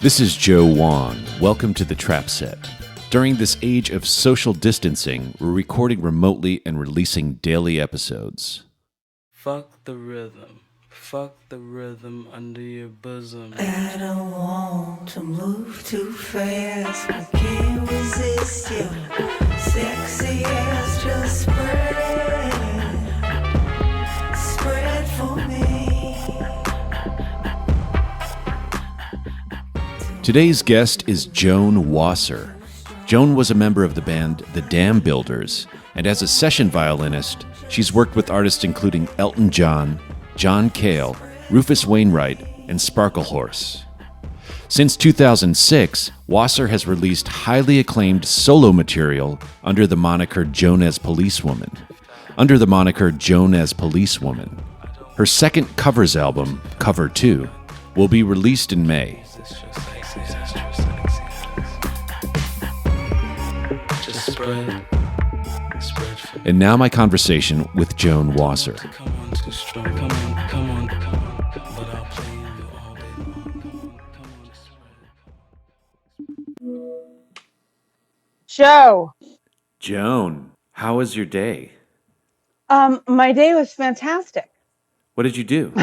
This is Joe Wong. Welcome to the Trap Set. During this age of social distancing, we're recording remotely and releasing daily episodes. Fuck the rhythm under your bosom. I don't want to move too fast. I can't resist you. Sexy ass, just spread for me. Today's guest is Joan Wasser. Joan was a member of the band The Dam Builders, and as a session violinist, she's worked with artists including Elton John, John Cale, Rufus Wainwright, and Sparklehorse. Since 2006, Wasser has released highly acclaimed solo material under the moniker Joan As Policewoman. Her second covers album, Cover 2, will be released in May. And now my conversation with Joan Wasser. Joan, how was your day? My day was fantastic. What did you do?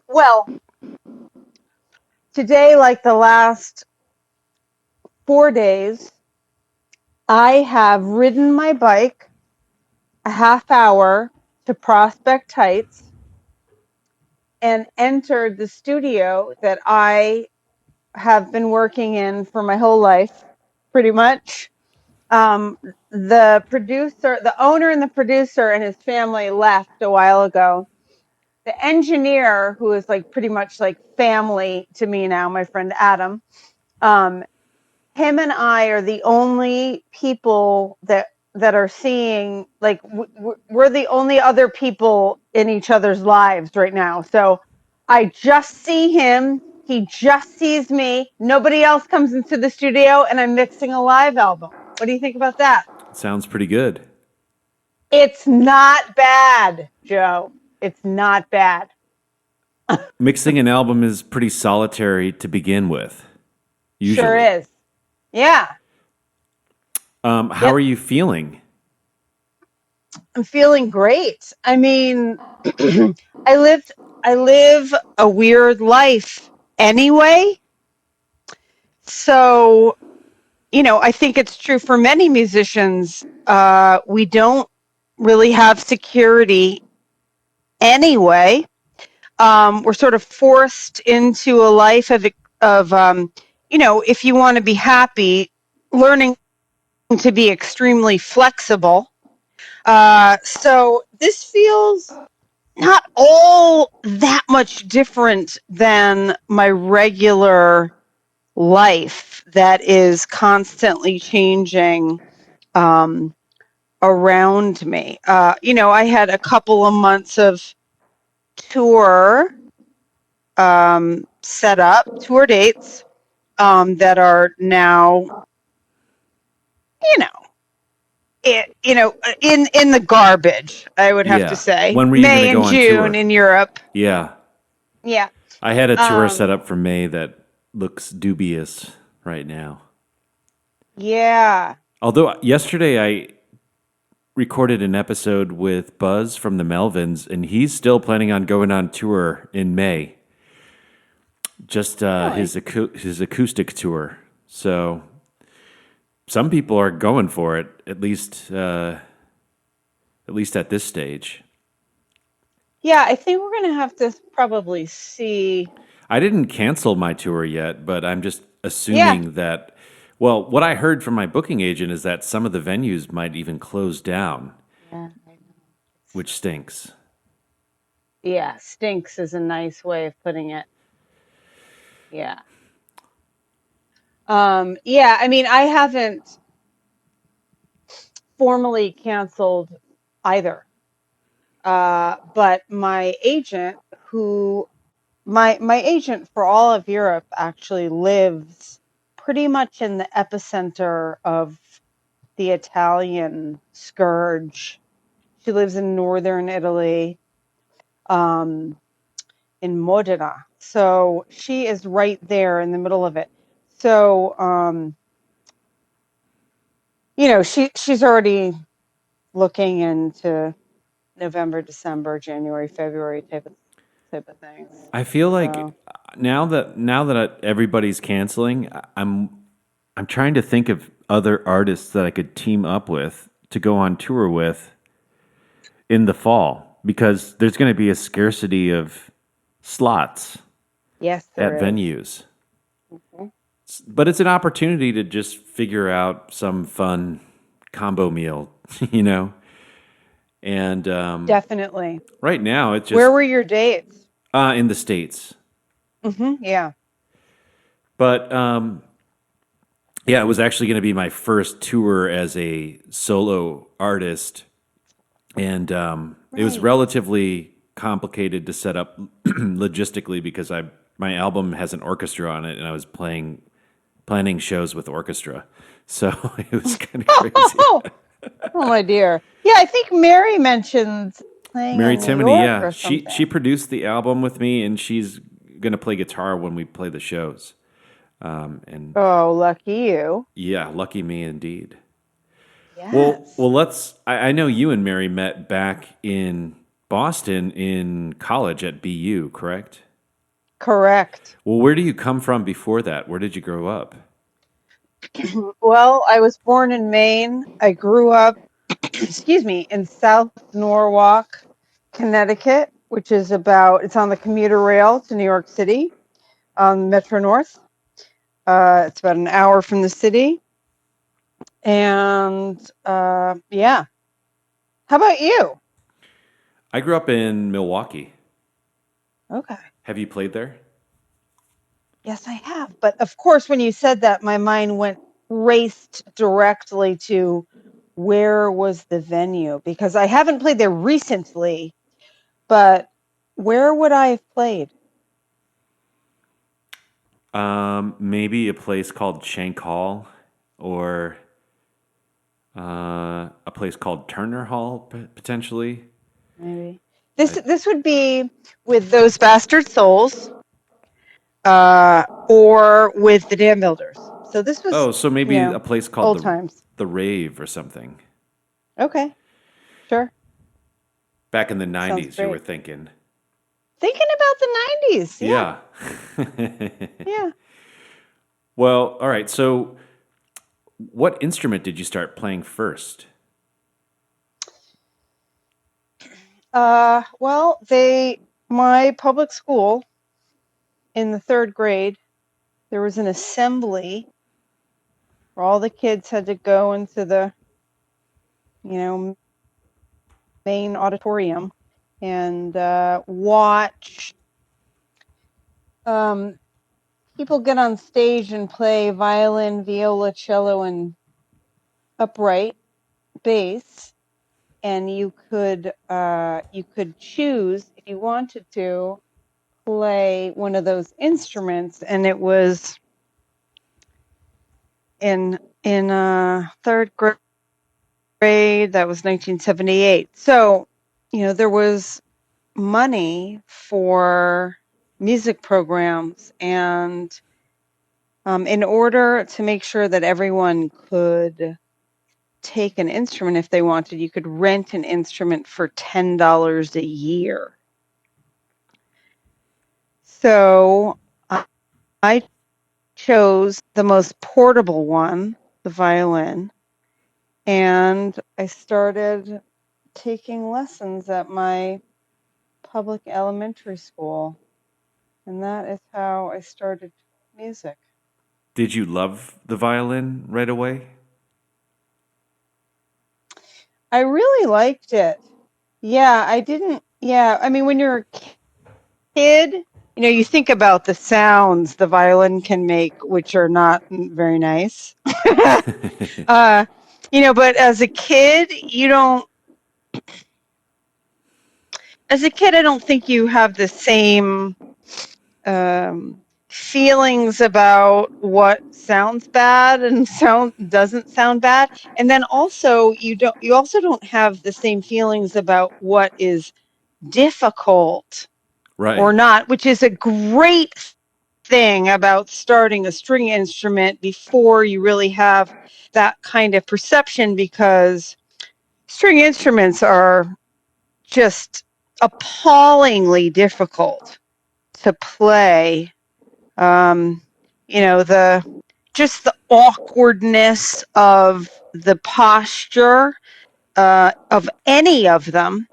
Well, today, like the last 4 days, I have ridden my bike a half hour to Prospect Heights and entered the studio that I have been working in for my whole life, pretty much. The owner and the producer and his family left a while ago. The engineer, who is like pretty much like family to me now, my friend Adam, him and I are the only people that are seeing, like, we're the only other people in each other's lives right now. So I just see him. He just sees me. Nobody else comes into the studio, and I'm mixing a live album. What do you think about that? Sounds pretty good. It's not bad, Joe. It's not bad. Mixing an album is pretty solitary to begin with. Usually. Sure is. Yeah. How are you feeling? I'm feeling great. I mean, I live a weird life anyway. So, I think it's true for many musicians. We don't really have security anyway. We're sort of forced into a life of if you want to be happy, learning to be extremely flexible. So this feels not all that much different than my regular life that is constantly changing around me. I had a couple of months of tour set up, tour dates that are now, in the garbage, I would have to say. When were you May going to and go on June tour? in Europe. Yeah. Yeah. I had a tour set up for May that looks dubious right now. Yeah. Although yesterday I recorded an episode with Buzz from the Melvins, and he's still planning on going on tour in May. Just his acoustic tour. So some people are going for it, at least at this stage. Yeah, I think we're going to have to probably see. I didn't cancel my tour yet, but I'm just assuming that, well, what I heard from my booking agent is that some of the venues might even close down, which stinks. Yeah, stinks is a nice way of putting it. Yeah. I mean, I haven't formally canceled either. But my agent, my agent for all of Europe actually lives pretty much in the epicenter of the Italian scourge. She lives in northern Italy. in Modena. So she is right there in the middle of it. So, she's already looking into November, December, January, February type of things. I feel like So, now that everybody's canceling, I'm trying to think of other artists that I could team up with to go on tour with in the fall, because there's going to be a scarcity of slots yes, at there is. venues. But it's an opportunity to just figure out some fun combo meal, you know? And Definitely. right now, it's Where just were your dates? in the States. Yeah. But yeah, it was actually going to be my first tour as a solo artist. And it was Right. relatively complicated to set up logistically, because my album has an orchestra on it, and I was planning shows with orchestra. So it was kind of crazy. Oh my dear. Yeah, I think Mary mentioned playing Mary in New Timony, York yeah, or she something. produced the album with me, and she's gonna play guitar when we play the shows. And Oh, lucky you. yeah, lucky me indeed. Yes. Well, I know you and Mary met back in Boston in college at BU, correct? Correct. Well, where do you come from before that? Where did you grow up? Well, I was born in Maine. I grew up, excuse me, in South Norwalk, Connecticut, which is it's on the commuter rail to New York City on Metro North. It's about an hour from the city. And yeah. How about you? I grew up in Milwaukee. Okay. Have you played there? Yes, I have. But of course, when you said that, my mind raced directly to where was the venue? Because I haven't played there recently, but where would I have played? Maybe a place called Shank Hall, or a place called Turner Hall, potentially. Maybe this would be with Those Bastard Souls, or with the Dam Builders. So this was, Oh, so maybe a place called old times. the Rave or something. Okay, sure. Back in the Sounds 90s, you great. were thinking. Thinking about the 90s. Yeah. Yeah. Well, all right. So, what instrument did you start playing first? Well, my public school in the 3rd grade, there was an assembly where all the kids had to go into the, main auditorium and watch people get on stage and play violin, viola, cello, and upright bass. And you could choose, if you wanted to, play one of those instruments, and it was in 3rd grade. That was 1978. So, there was money for music programs, and in order to make sure that everyone could take an instrument if they wanted, you could rent an instrument for $10 a year. So I chose the most portable one, the violin, and I started taking lessons at my public elementary school. And that is how I started music. Did you love the violin right away? I really liked it. Yeah, I didn't. Yeah, I mean, when you're a kid, you think about the sounds the violin can make, which are not very nice. But as a kid, I don't think you have the same feelings about what sounds bad and doesn't sound bad. And then also you also don't have the same feelings about what is difficult Right. not, which is a great thing about starting a string instrument before you really have that kind of perception, because string instruments are just appallingly difficult to play. Just the awkwardness of the posture of any of them.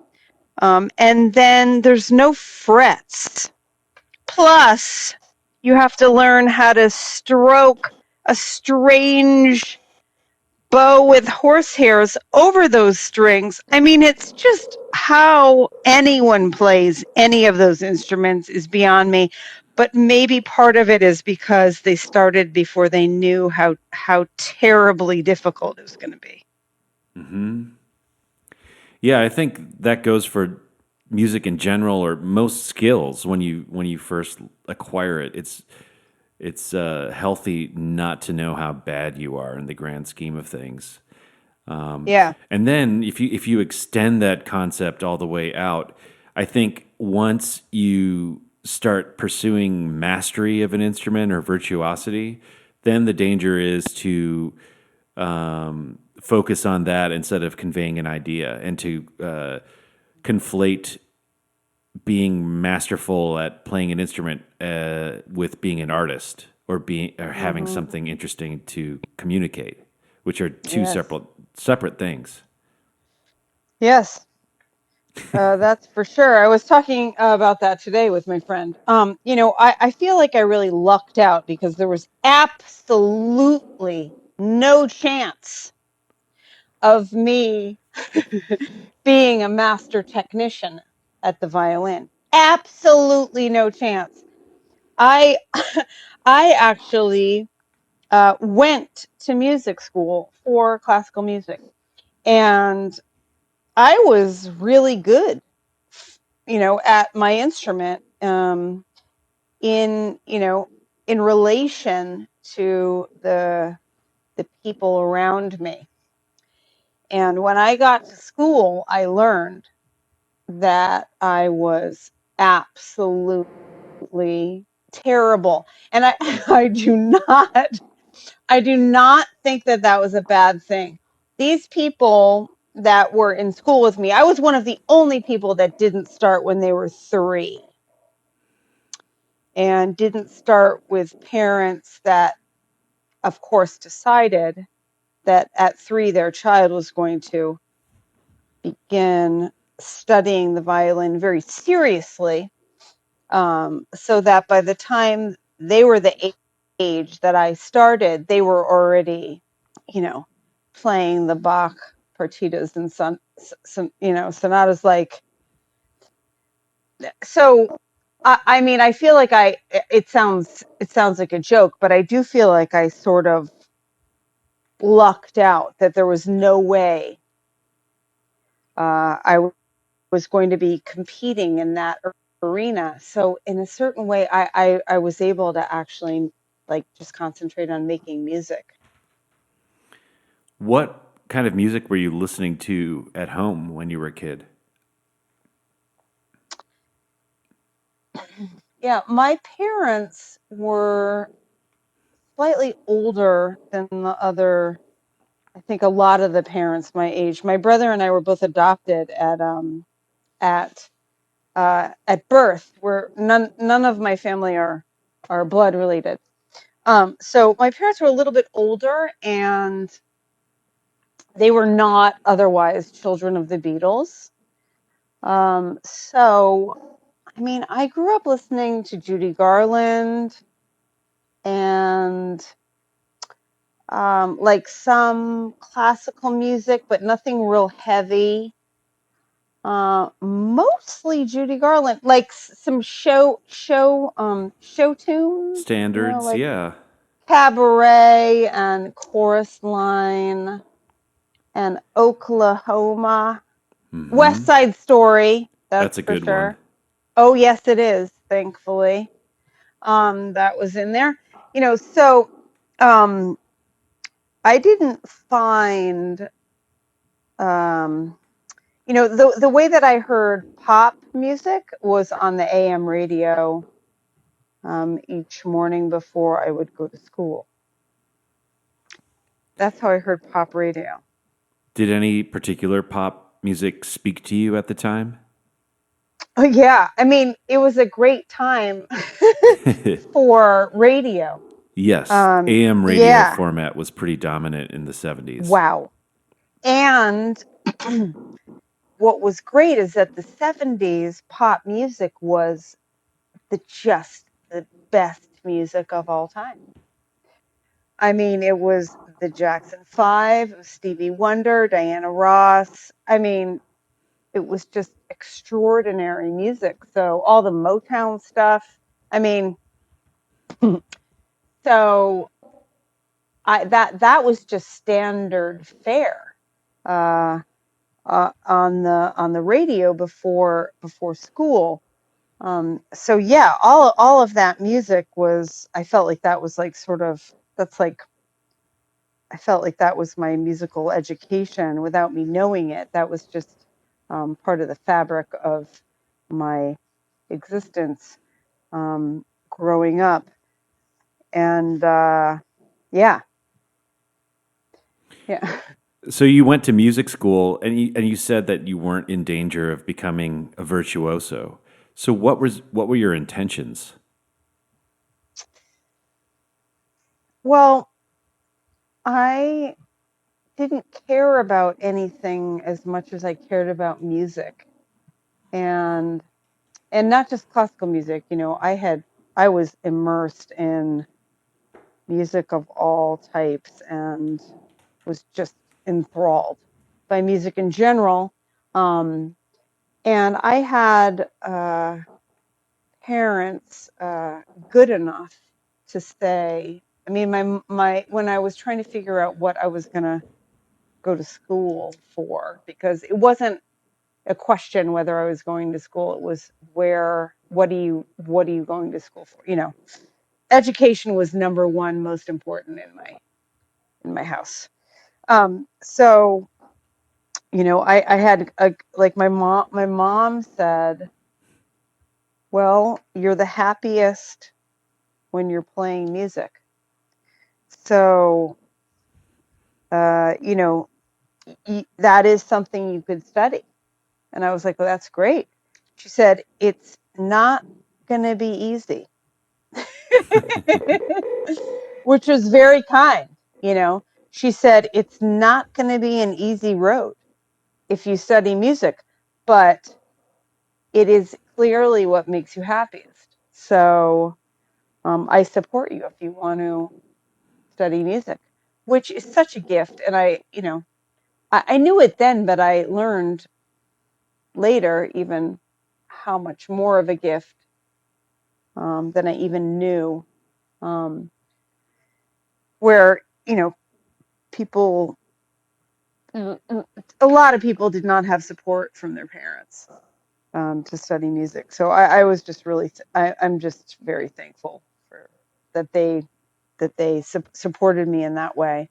And then there's no frets. Plus, you have to learn how to stroke a strange bow with horsehairs over those strings. I mean, it's just how anyone plays any of those instruments is beyond me. But maybe part of it is because they started before they knew how terribly difficult it was going to be. Yeah, I think that goes for music in general, or most skills. When you first acquire it, it's healthy not to know how bad you are in the grand scheme of things. Yeah. And then if you extend that concept all the way out, I think once you start pursuing mastery of an instrument or virtuosity, then the danger is to focus on that instead of conveying an idea, and to conflate being masterful at playing an instrument with being an artist, or having something interesting to communicate, which are two Yes. separate things. Yes. That's for sure. I was talking about that today with my friend. I feel like I really lucked out because there was absolutely no chance of me being a master technician at the violin. Absolutely no chance. I I actually went to music school for classical music, and I was really good, at my instrument, in in relation to the people around me. And when I got to school, I learned that I was absolutely terrible, and I do not think that that was a bad thing. These people that were in school with me, I was one of the only people that didn't start when they were 3, and didn't start with parents that, of course, decided that at 3 their child was going to begin studying the violin very seriously, so that by the time they were the age that I started, they were already, playing the Bach partitas and sonatas. Like, so, I mean, I feel like it sounds like a joke, but I do feel like I sort of lucked out that there was no way I was going to be competing in that arena. So in a certain way, I was able to actually, like, just concentrate on making music. What kind of music were you listening to at home when you were a kid? Yeah, my parents were slightly older than the other. I think a lot of the parents my age. My brother and I were both adopted at birth. Where none of my family are blood related. So my parents were a little bit older, and they were not otherwise children of the Beatles. So, I mean, I grew up listening to Judy Garland and like some classical music, but nothing real heavy. Mostly Judy Garland, like some show tunes, Standards, like yeah. Cabaret and Chorus Line and Oklahoma. West Side Story, That's that's a for good one. sure. Oh, yes, it is, thankfully. That was in there. So I didn't find the way that I heard pop music was on the AM radio each morning before I would go to school. That's how I heard pop radio. Did any particular pop music speak to you at the time? Oh, yeah. I mean, it was a great time for radio. Yes, AM radio Yeah. format was pretty dominant in the 70s. Wow. And what was great is that the 70s pop music was just the best music of all time. I mean, it was the Jackson 5, it was Stevie Wonder, Diana Ross. I mean, it was just extraordinary music. So all the Motown stuff. I mean, so that was just standard fare on the radio before school. So yeah, all of that music was. I felt like that was like sort of that's like. I felt like that was my musical education without me knowing it. That was just part of the fabric of my existence growing up. And yeah. So you went to music school, and you said that you weren't in danger of becoming a virtuoso. So what were your intentions? Well, I didn't care about anything as much as I cared about music, and not just classical music. I was immersed in music of all types and was just enthralled by music in general. And I had parents good enough to say, I mean, my when I was trying to figure out what I was going to go to school for, because it wasn't a question whether I was going to school. It was what are you going to school for? Education was number one, most important in my house. So, I had like my mom said, well, you're the happiest when you're playing music. So, that is something you could study. And I was like, well, that's great. She said, it's not going to be easy, which was very kind. She said, it's not going to be an easy road if you study music, but it is clearly what makes you happiest. So I support you if you want to study music, which is such a gift. And I knew it then, but I learned later even how much more of a gift than I even knew. Where, a lot of people did not have support from their parents to study music. So I was just really, I'm just very thankful for that they supported me in that way.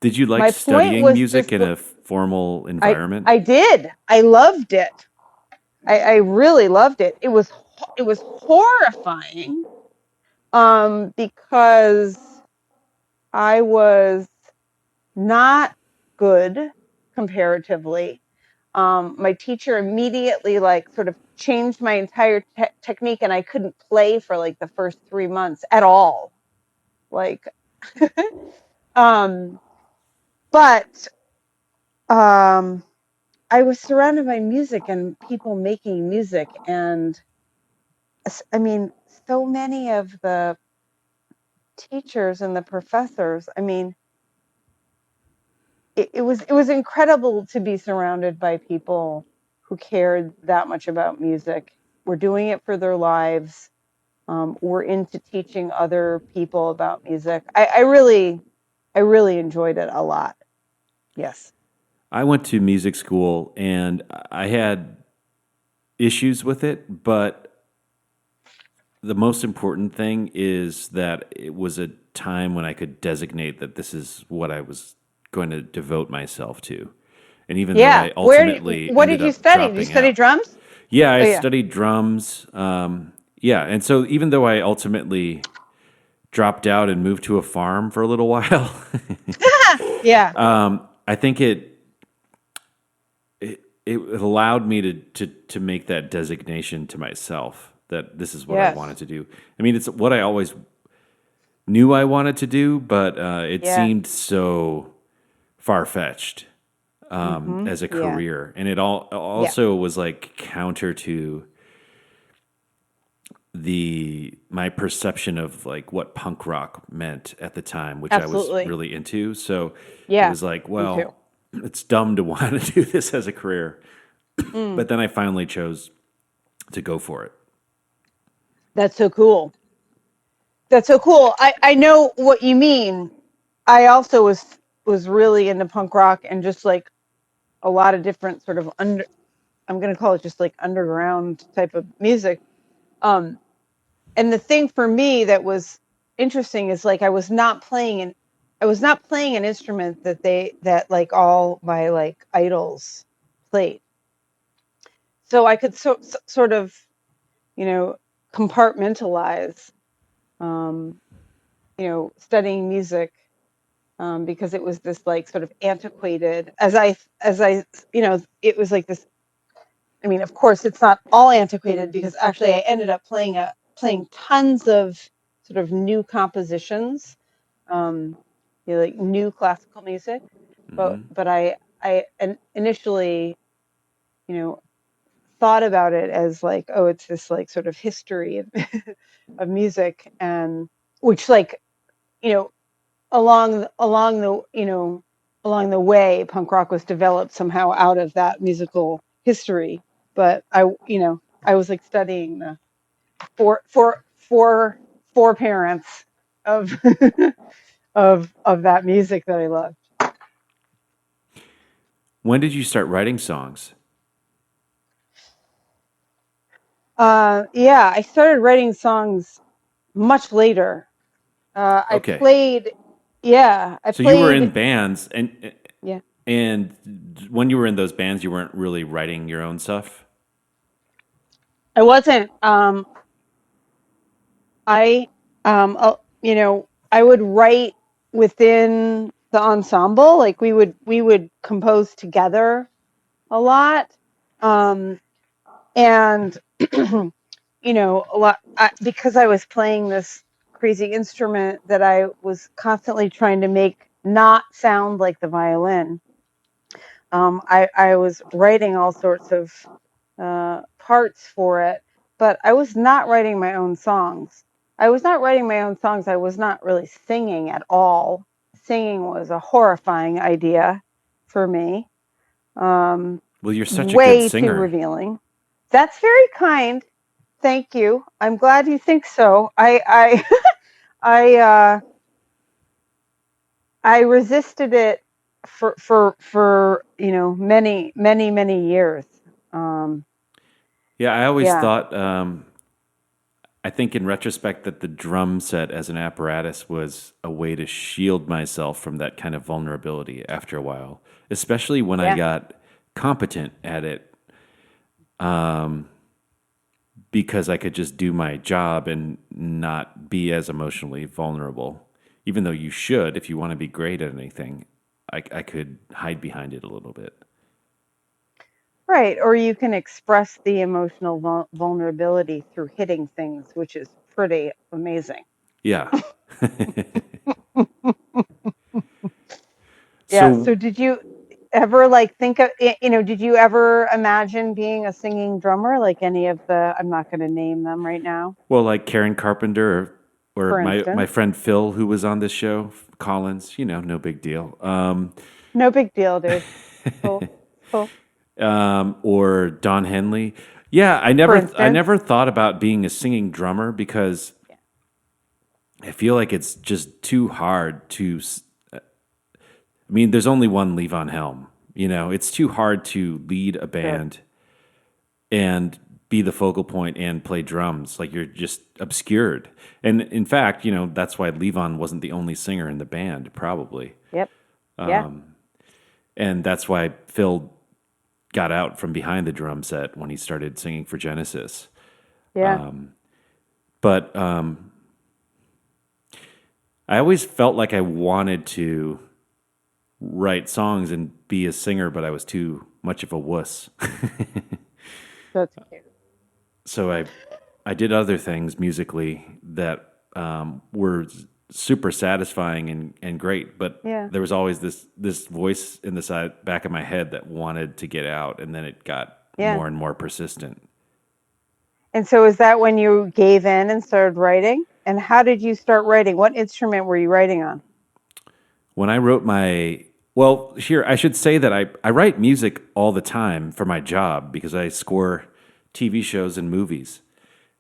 Did you like studying music in a formal environment? I did. I loved it. I really loved it. It was horrifying because I was not good comparatively. My teacher immediately sort of changed my entire technique, and I couldn't play for the first 3 months at all. But I was surrounded by music and people making music, and I mean, so many of the teachers and the professors, I mean, it was incredible to be surrounded by people who cared that much about music, were doing it for their lives, were into teaching other people about music. I really enjoyed it a lot. Yes. I went to music school and I had issues with it, but the most important thing is that it was a time when I could designate that this is what I was going to devote myself to. And even though Yeah. I ultimately What ended did you up study? Did you dropping study out. drums? Yeah, I Oh, yeah. studied drums. Yeah, and so even though I ultimately dropped out and moved to a farm for a little while, Yeah. I think it allowed me to make that designation to myself that this is what I Yes. wanted to do. I mean, it's what I always knew I wanted to do, but it Yeah. seemed so far fetched as a Yeah. career, and it Yeah. also was like counter to my perception of like what punk rock meant at the time, which I was Absolutely. really into. So it Yeah. was like, Me too. well, it's dumb to want to do this as a career. Mm. But then I finally chose to go for it. That's so cool. That's so cool. I know what you mean. I also was really into punk rock and just like a lot of different sort of I'm gonna call it just like underground type of music. Um, and the thing for me that was interesting is like I was not playing an instrument that like all my like idols played. So I could sort of, you know, compartmentalize, um, studying music, because it was this like sort of antiquated as I it was like this. I mean, of course, it's not all antiquated because actually I ended up playing tons of sort of new compositions, um, like new classical music. But I initially, you know, thought about it as like, oh, it's this like sort of history of, of music, and which like, you know, along the way, punk rock was developed somehow out of that musical history. But I was like studying the four parents of of that music that I loved. When did you start writing songs? Yeah, I started writing songs much later. I Okay. played, yeah, I So you were in played, bands, yeah. and when you were in those bands, you weren't really writing your own stuff. I wasn't. I, I would write within the ensemble. Like we would compose together a lot, and a lot because I was playing this crazy instrument that I was constantly trying to make not sound like the violin. I was writing all sorts of parts for it, but I was not writing my own songs. I was not writing my own songs. I was not really singing at all. Singing was a horrifying idea for me. Well, you're such a good Way too singer. revealing. That's very kind. Thank you. I'm glad you think so. I I resisted it for many years. Um, Yeah, I always yeah, thought, I think in retrospect, that the drum set as an apparatus was a way to shield myself from that kind of vulnerability after a while, especially when I yeah, got competent at it, because I could just do my job and not be as emotionally vulnerable. Even though you should, if you want to be great at anything, I could hide behind it a little bit. right. Or you can express the emotional vulnerability through hitting things, which is pretty amazing. Yeah. Yeah. So, So did you ever like think of did you ever imagine being a singing drummer like any of the I'm not going to name them right now, well, like Karen Carpenter or for my instance? friend Phil, who was on this show, Collins, no big deal. No big deal, dude. Cool. Cool. Or Don Henley. Yeah, For I instance. never thought about being a singing drummer because I feel like it's just too hard to. I mean, there's only one Levon Helm. It's too hard to lead a Sure. band and be the focal point and play drums. Like you're just obscured. And in fact, that's why Levon wasn't the only singer in the band, probably. Yep. Yeah. And that's why Phil got out from behind the drum set when he started singing for Genesis. Yeah. But I always felt like I wanted to write songs and be a singer, but I was too much of a wuss. That's cute. So I did other things musically that were super satisfying and great, but Yeah. there was always this voice in the back of my head that wanted to get out, and then it got Yeah. more and more persistent. And so is that when you gave in and started writing? And how did you start writing? What instrument were you writing on? When I wrote well, here, I should say that I write music all the time for my job because I score TV shows and movies.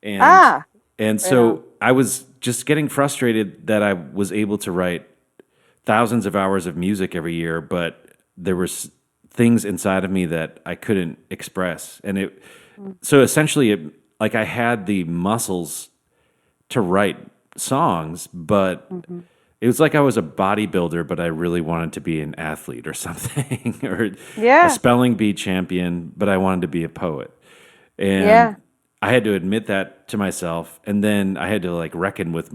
And, and so I was just getting frustrated that I was able to write thousands of hours of music every year, but there was things inside of me that I couldn't express. And so essentially, like I had the muscles to write songs, but it was like I was a bodybuilder, but I really wanted to be an athlete or something, or a spelling bee champion, but I wanted to be a poet. And I had to admit that to myself, and then I had to like reckon with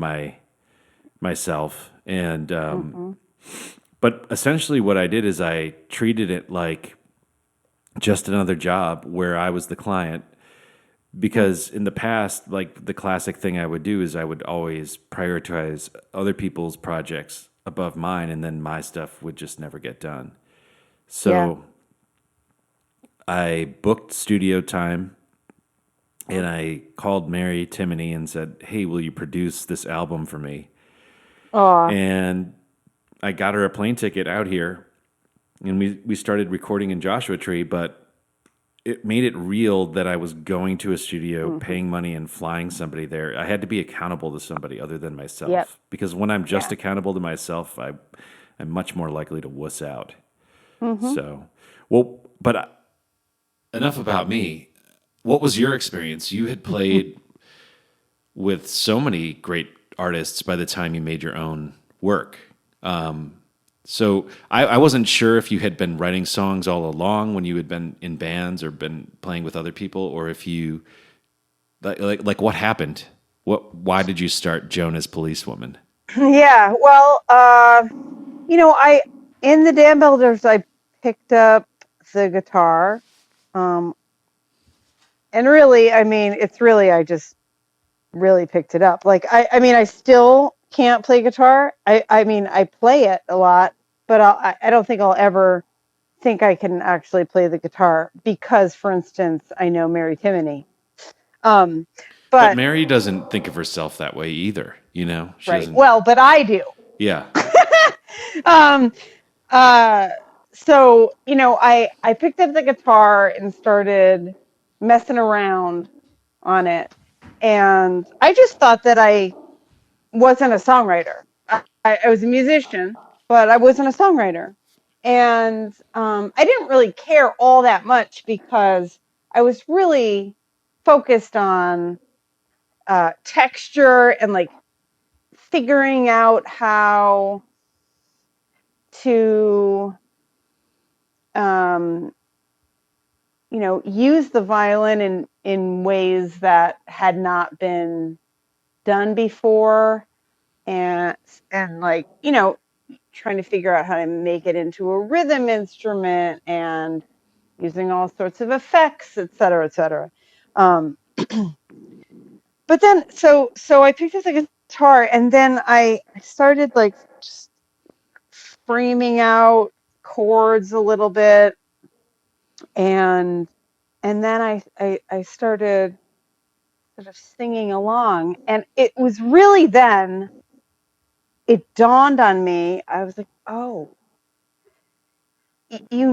myself. And but essentially, what I did is I treated it like just another job where I was the client. Because in the past, like the classic thing I would do is I would always prioritize other people's projects above mine, and then my stuff would just never get done. So I booked studio time, and I called Mary Timony and said, "Hey, will you produce this album for me?" And I got her a plane ticket out here, and we started recording in Joshua Tree, but it made it real that I was going to a studio, paying money, and flying somebody there. I had to be accountable to somebody other than myself. Because when I'm just accountable to myself, I'm much more likely to wuss out. So, but enough about me. What was your experience? You had played with so many great artists by the time you made your own work. So I wasn't sure if you had been writing songs all along when you had been in bands or been playing with other people, or if you like what happened. Why did you start Joan As Policewoman? Yeah, well, I in the Dam Builders I picked up the guitar, and really, I mean, I just really picked it up. Like, I mean, I still can't play guitar. I mean, I play it a lot, but I don't think I'll ever think I can actually play the guitar because, for instance, I know Mary Timony. But Mary doesn't think of herself that way either, you know? She right. Well, but I do. Yeah. So, I picked up the guitar and started messing around on it. And I just thought that I wasn't a songwriter. I was a musician, but I wasn't a songwriter. And I didn't really care all that much because I was really focused on texture and like figuring out how to use the violin in ways that had not been done before, and like, trying to figure out how to make it into a rhythm instrument and using all sorts of effects, et cetera, et cetera. But then, so I picked up the guitar, and then I started like just framing out chords a little bit, and then I started sort of singing along, and it was really then it dawned on me. I was like, oh, you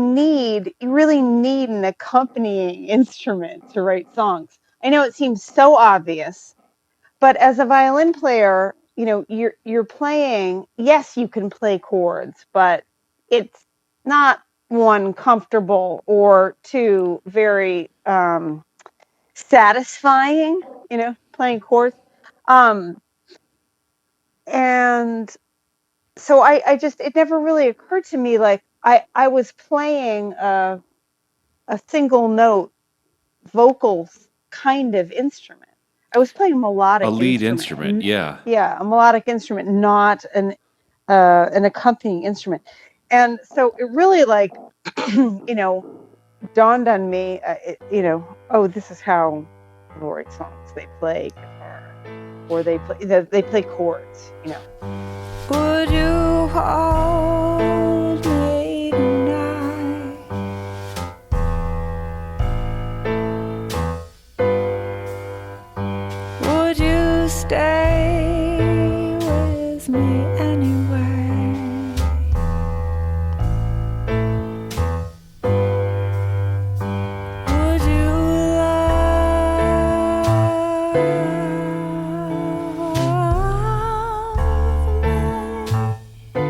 really need an accompanying instrument to write songs. I know it seems so obvious, but as a violin player, you're playing, yes, you can play chords, but it's not one comfortable or two very satisfying, playing chords. And so I just, it never really occurred to me like, I was playing a single note vocals kind of instrument. I was playing a A melodic lead instrument, yeah. Yeah, a melodic instrument, not an accompanying instrument. And so it really like, dawned on me, oh, this is how people write songs. They play guitar, or they play chords. Would you hold me tonight? Would you stay with me anyway? Would you love me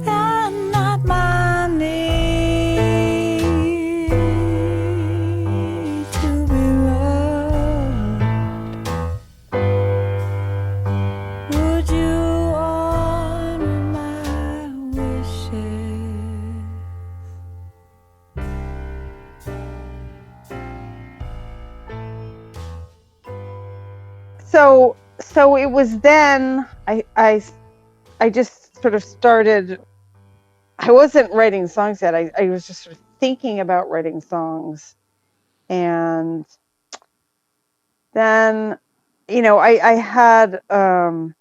and not my need to be loved? Would you honor my wishes? So it was then I just sort of started. I wasn't writing songs yet. I was just sort of thinking about writing songs, and then I had some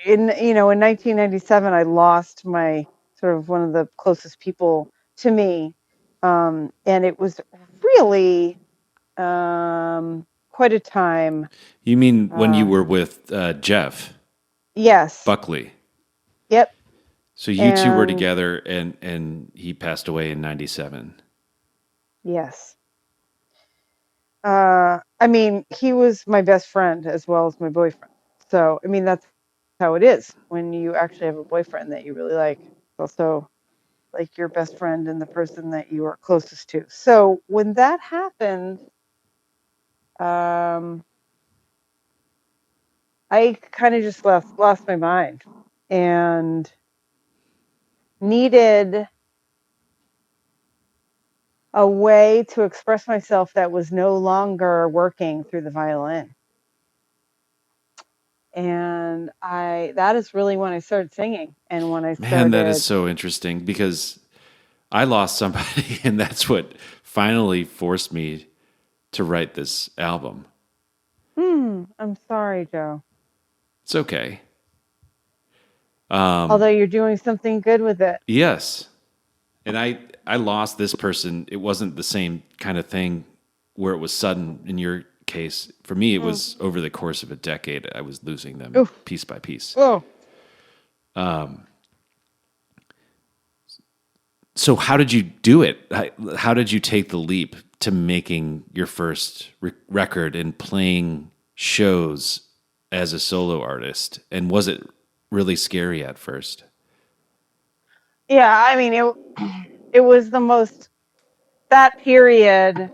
in 1997 I lost my sort of one of the closest people to me, and it was really quite a time. You mean when you were with Jeff Yes. Buckley? Yep. So you two were And- together, and he passed away in 97. Yes. I mean, he was my best friend as well as my boyfriend. So, I mean, that's how it is when you actually have a boyfriend that you really like. It's also like your best friend and the person that you are closest to. So when that happened, I kind of just lost my mind and needed a way to express myself that was no longer working through the violin. And that is really when I started singing, and when I started. Man, that is so interesting, because I lost somebody, and that's what finally forced me to write this album. I'm sorry, Joe. It's okay. Although you're doing something good with it. Yes. And I lost this person. It wasn't the same kind of thing where it was sudden in your case. For me, it was over the course of a decade. I was losing them piece by piece. Oh. So how did you do it? How did you take the leap to making your first record and playing shows as a solo artist? And was it really scary at first? Yeah, I mean, it was the most, that period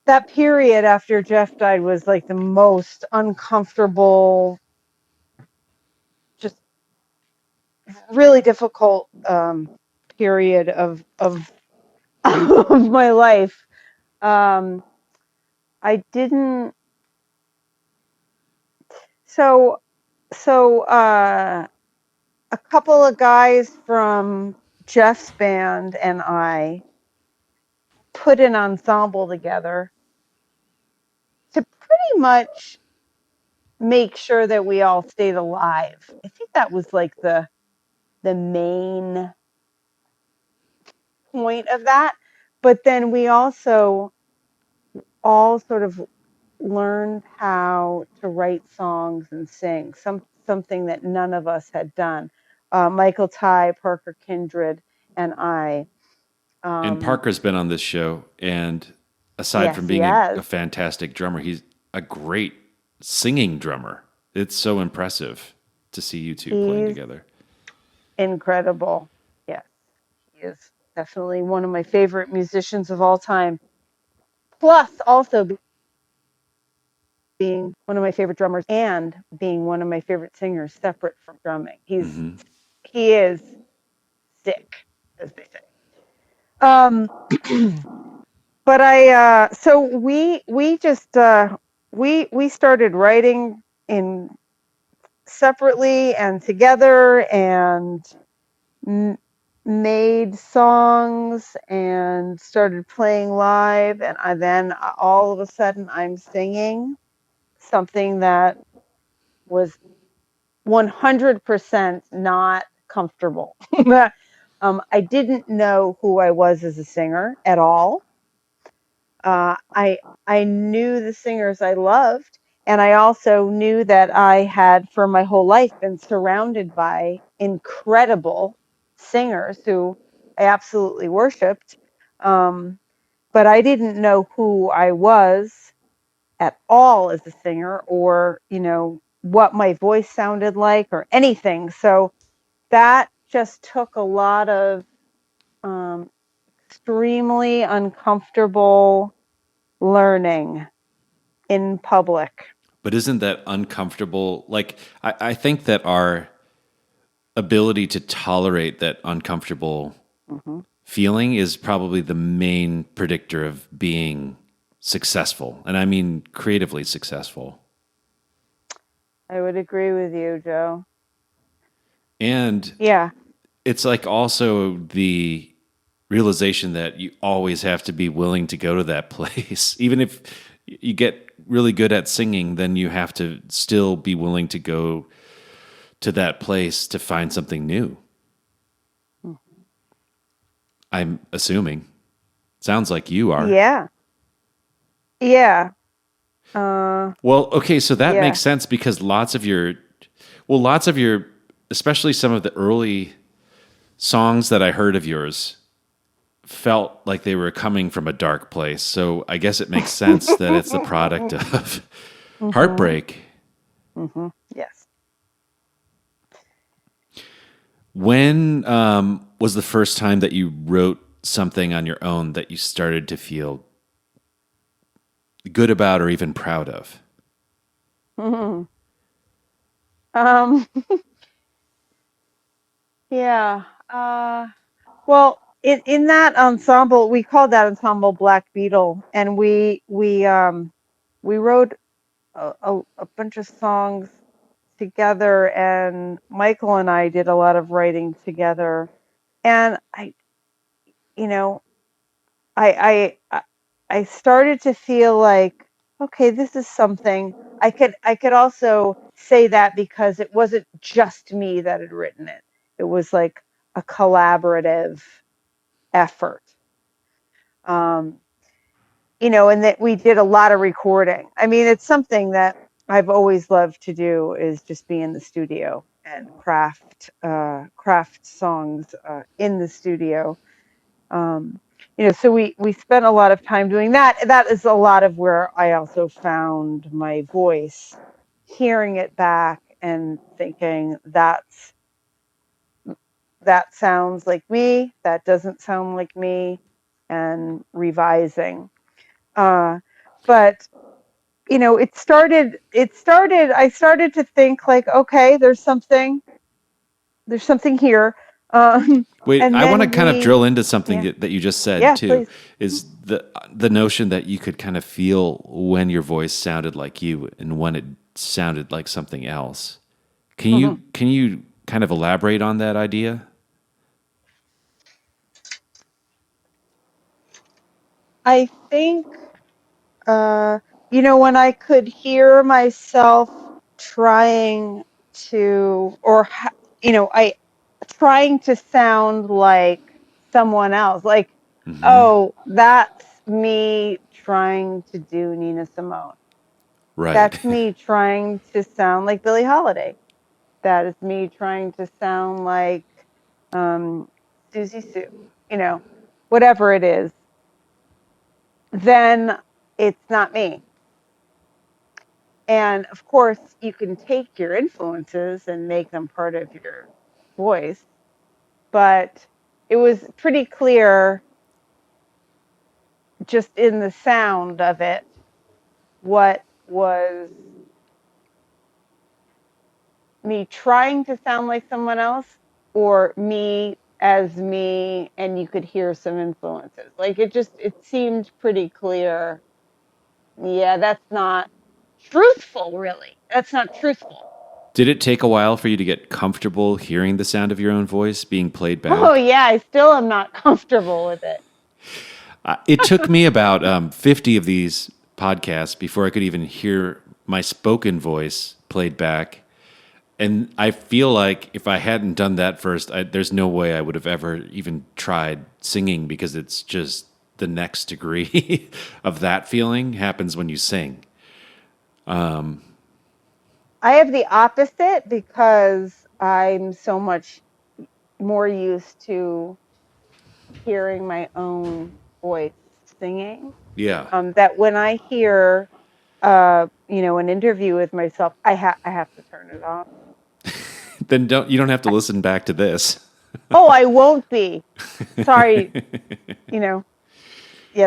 after Jeff died was like the most uncomfortable, just really difficult period of of my life. I didn't. So a couple of guys from Jeff's band and I put an ensemble together to pretty much make sure that we all stayed alive. I think that was like the main point of that. But then we also all sort of learned how to write songs and sing, something that none of us had done. Michael Ty, Parker Kindred, and I. And Parker's been on this show, and aside Yes, from being he has. a fantastic drummer, he's a great singing drummer. It's so impressive to see you two playing He's together. Incredible. Yes, he is definitely one of my favorite musicians of all time. Plus, also being one of my favorite drummers and being one of my favorite singers separate from drumming. He is sick, as they say. But so we just we started writing in separately and together and made songs and started playing live, and then all of a sudden I'm singing something that was 100% not comfortable. I didn't know who I was as a singer at all. I knew the singers I loved, and I also knew that I had for my whole life been surrounded by incredible singers who I absolutely worshipped. But I didn't know who I was at all as a singer, or what my voice sounded like or anything. So that just took a lot of extremely uncomfortable learning in public. But isn't that uncomfortable? Like, I think that our ability to tolerate that uncomfortable feeling is probably the main predictor of being successful. And I mean creatively successful. I would agree with you, Joe. And Yeah. it's like also the realization that you always have to be willing to go to that place. Even if you get really good at singing, then you have to still be willing to go to that place to find something new. I'm assuming. Sounds like you are. Yeah. Yeah. Well, okay, so that makes sense because lots of your, especially some of the early songs that I heard of yours felt like they were coming from a dark place. So I guess it makes sense that it's the product of heartbreak. Yes. When was the first time that you wrote something on your own that you started to feel good about or even proud of? Yeah. Well, in that ensemble, we called that ensemble Black Beetle, and we wrote a bunch of songs together, and Michael and I did a lot of writing together. And you know, I started to feel like, okay, this is something I could also say that because it wasn't just me that had written it. It was like a collaborative effort. And that we did a lot of recording. I mean, it's something that I've always loved to do, is just be in the studio and craft songs in the studio. So we spent a lot of time doing that. That is a lot of where I also found my voice, hearing it back and thinking that sounds like me, that doesn't sound like me, and revising. But it started. I started to think like, okay, there's something here. Wait, And I want to then kind of drill into something that you just said too. Please. Is the notion that you could kind of feel when your voice sounded like you and when it sounded like something else. Can you kind of elaborate on that idea? I think, when I could hear myself trying to, I trying to sound like someone else, like, oh, that's me trying to do Nina Simone. Right. That's me trying to sound like Billie Holiday. That is me trying to sound like Susie Sue, whatever it is. Then it's not me. And of course, you can take your influences and make them part of your voice, but it was pretty clear just in the sound of it what was me trying to sound like someone else, or me as me, and you could hear some influences. Like it seemed pretty clear. Yeah, that's not truthful, really. That's not truthful. Did it take a while for you to get comfortable hearing the sound of your own voice being played back? Oh yeah, I still am not comfortable with it. It took me about 50 of these podcasts before I could even hear my spoken voice played back. And I feel like if I hadn't done that first, there's no way I would have ever even tried singing, because it's just the next degree of that feeling happens when you sing. I have the opposite because I'm so much more used to hearing my own voice singing. Yeah. That when I hear, an interview with myself, I have to turn it off. Then you don't have to listen back to this. Oh, I won't be. Sorry. Yeah,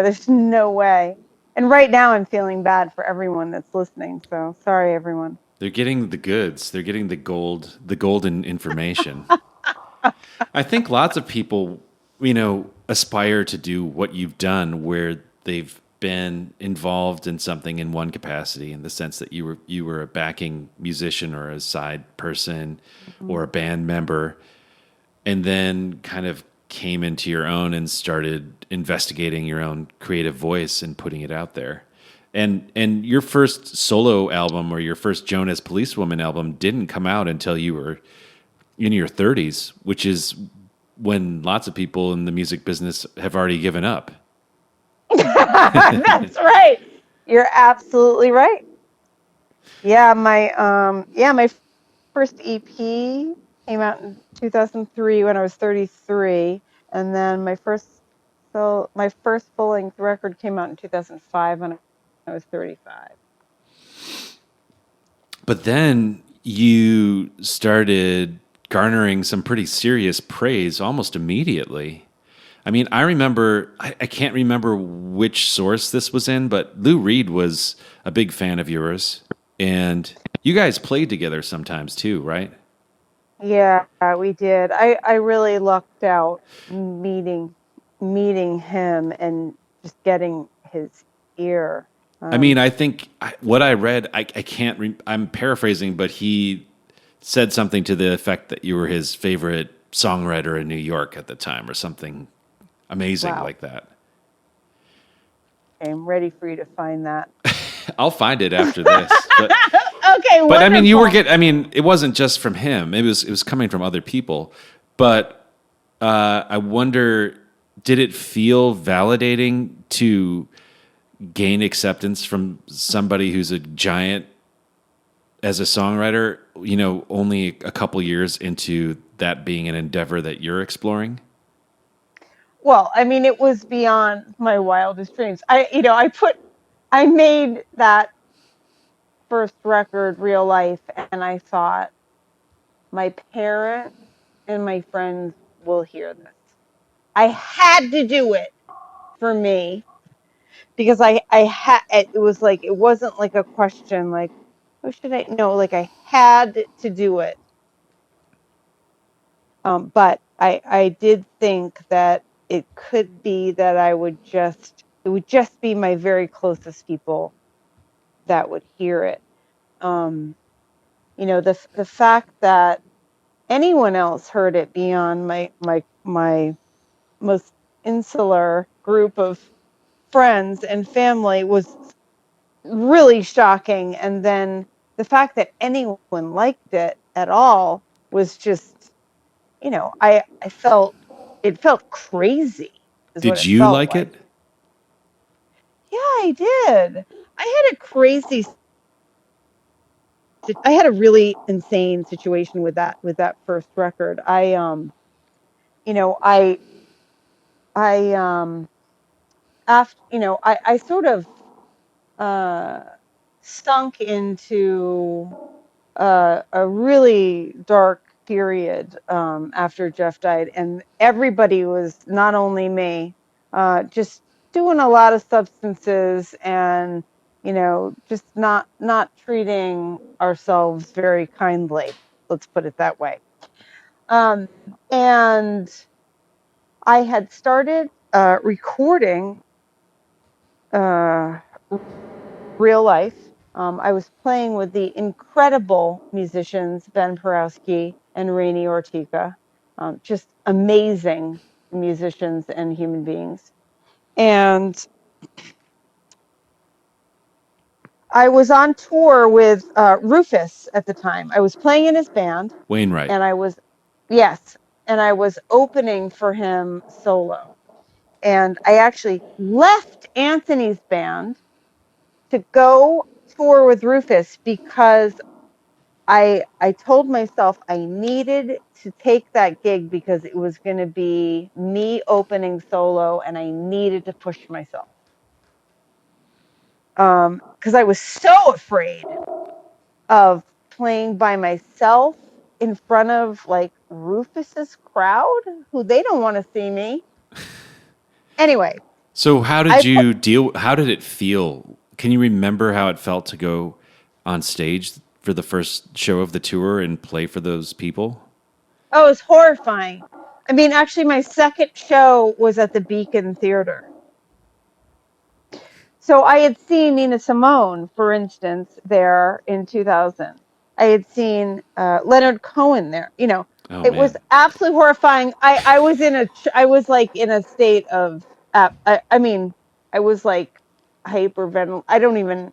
there's no way. And right now I'm feeling bad for everyone that's listening. So sorry, everyone. They're getting the goods. They're getting the golden information. I think lots of people, aspire to do what you've done, where they've been involved in something in one capacity, in the sense that you were a backing musician or a side person or a band member, and then kind of came into your own and started investigating your own creative voice and putting it out there. And your first solo album, or your first Joan As Policewoman album, didn't come out until you were in your 30s, which is when lots of people in the music business have already given up. That's right. You're absolutely right. Yeah, my first EP came out in 2003 when I was 33, and then my first full-length record came out in 2005 when I was 35. But then you started garnering some pretty serious praise almost immediately. I mean, I can't remember which source this was in, but Lou Reed was a big fan of yours. And you guys played together sometimes too, right? Yeah, we did. I really lucked out meeting him and just getting his ear. I mean, I think what I read, I can't, I'm paraphrasing, but he said something to the effect that you were his favorite songwriter in New York at the time, or something amazing like that. Okay, I'm ready for you to find that. I'll find it after this. But, okay, but I mean, it wasn't just from him. It was coming from other people. But I wonder, did it feel validating to gain acceptance from somebody who's a giant as a songwriter, only a couple years into that being an endeavor that you're exploring? Well, I mean, it was beyond my wildest dreams. I made that first record, Real Life, and I thought, my parents and my friends will hear this. I had to do it for me, because it was like, it wasn't like a question like, oh, should I? No, like I had to do it. But I did think that it could be that it would just be my very closest people that would hear it. The fact that anyone else heard it beyond my most insular group of friends and family was really shocking. And then the fact that anyone liked it at all was just, I felt, it felt crazy. Did you like it? Yeah, I did. I had a really insane situation with that first record. I sort of sunk into a really dark period after Jeff died, and everybody was, not only me, just doing a lot of substances and just not treating ourselves very kindly. Let's put it that way. And I had started recording real life. I was playing with the incredible musicians Ben Porowski and Rainey Ortica, just amazing musicians and human beings. And I was on tour with Rufus at the time. I was playing in his band. Wainwright. And I was opening for him solo. And I actually left Anthony's band to go tour with Rufus because I told myself I needed to take that gig because it was going to be me opening solo and I needed to push myself. Because I was so afraid of playing by myself in front of like Rufus's crowd, who they don't want to see me. Anyway. So how did you deal? How did it feel? Can you remember how it felt to go on stage for the first show of the tour and play for those people? Oh, it was horrifying. I mean, actually, my second show was at the Beacon Theater. So I had seen Nina Simone, for instance, there in 2000. I had seen Leonard Cohen there. It was absolutely horrifying. I was like in a state of, I mean, I was like hyperventilating.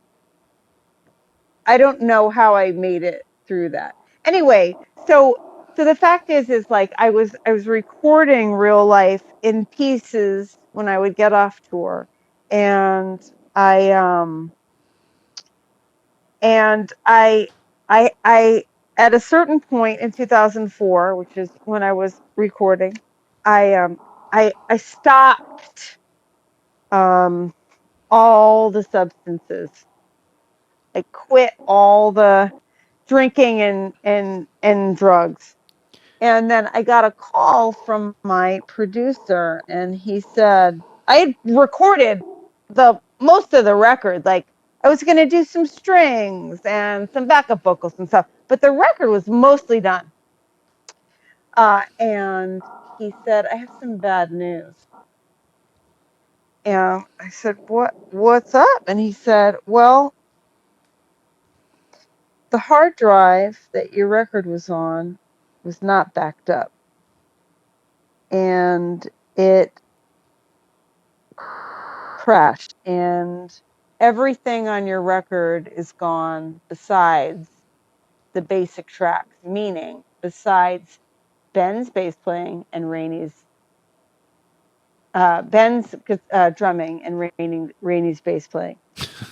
I don't know how I made it through that. Anyway, so the fact is like I was recording real life in pieces when I would get off tour, and I at a certain point in 2004, which is when I was recording, I stopped all the substances. I quit all the drinking and drugs. And then I got a call from my producer, and he said I had recorded most of the record. Like I was going to do some strings and some backup vocals and stuff, but the record was mostly done. And he said, I have some bad news. And I said, what's up? And he said, well, the hard drive that your record was on was not backed up. And it crashed. And everything on your record is gone besides the basic tracks, meaning besides Ben's bass playing and Rainey's Ben's drumming and Rainey's bass playing.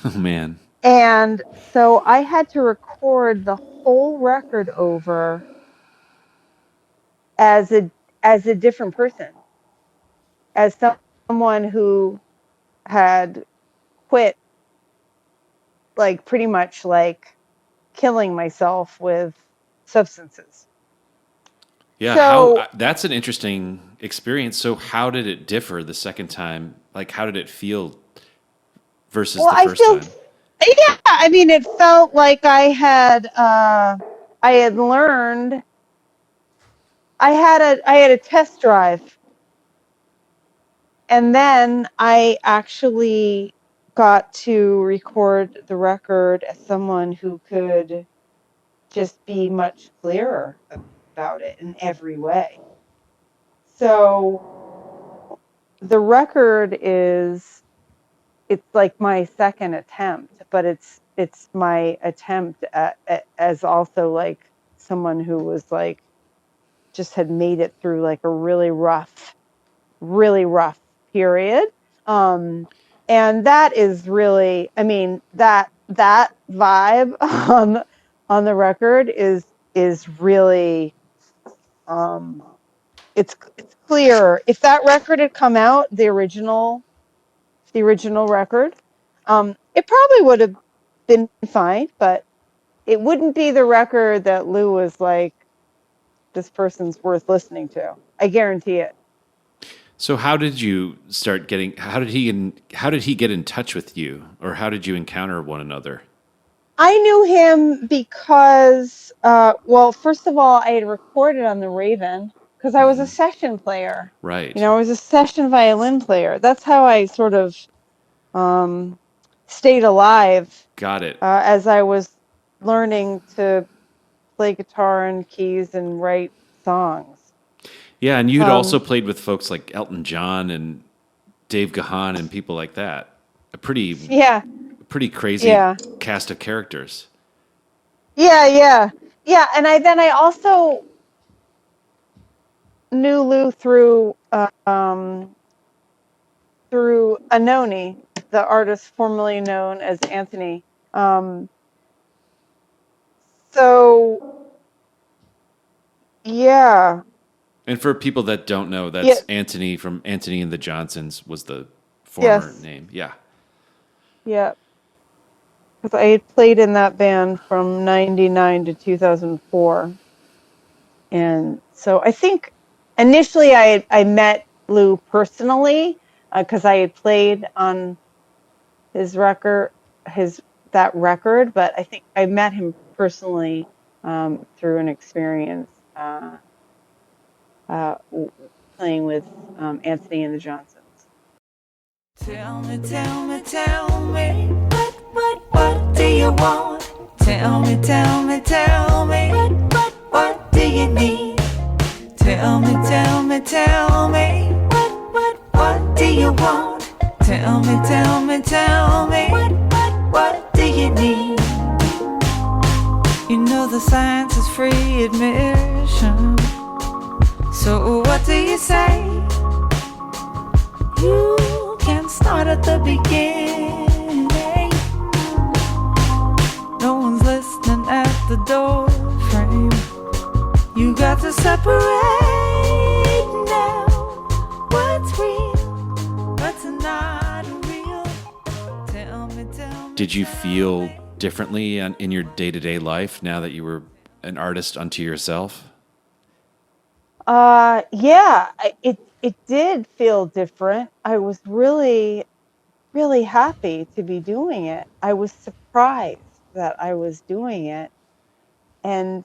Oh man. And so I had to record the whole record over as a different person, as someone who had quit, like pretty much like killing myself with substances. Yeah, so, that's an interesting experience. So how did it differ the second time? Like, how did it feel versus the first time? Yeah, I mean, it felt like I had learned. I had a test drive, and then I actually got to record the record as someone who could just be much clearer about it in every way. So the record it's like my second attempt, but it's my attempt as also like someone who was like just had made it through like a really rough period. And that is really, I mean, that vibe on the record is really, it's clear. If that record had come out, the original record, it probably would have been fine, but it wouldn't be the record that Lou was like, this person's worth listening to. I guarantee it. So how did you start getting? How did he get in touch with you, or how did you encounter one another? I knew him because, well, first of all, I had recorded on the Raven because I was a session player. Right. I was a session violin player. That's how I sort of stayed alive Got it. as I was learning to play guitar and keys and write songs. Yeah, and you'd also played with folks like Elton John and Dave Gahan and people like that. A Yeah, pretty crazy yeah. cast of characters. Yeah. And I also knew Lou through Anoni, the artist formerly known as Anthony. So yeah, And for people that don't know, yeah, that's Anthony from Anthony and the Johnsons was the former yes, name. Yeah. yeah. Because I had played in that band from '99 to 2004, and so I think initially I met Lou personally because I had played on his record, that record, but I think I met him personally through an experience playing with Anthony and the Johnsons. Tell me, what do you want? Tell me, what do you need? Tell me, what do you want? Tell me, what do you need? You know the science is free admission. So what do you say? You can start at the beginning. No one's listening at the door frame. You got to separate now. What's real? What's not real? Tell me. Did you feel differently in your day-to-day life now that you were an artist unto yourself? Yeah, it did feel different. I was really, really happy to be doing it. I was surprised that I was doing it. And,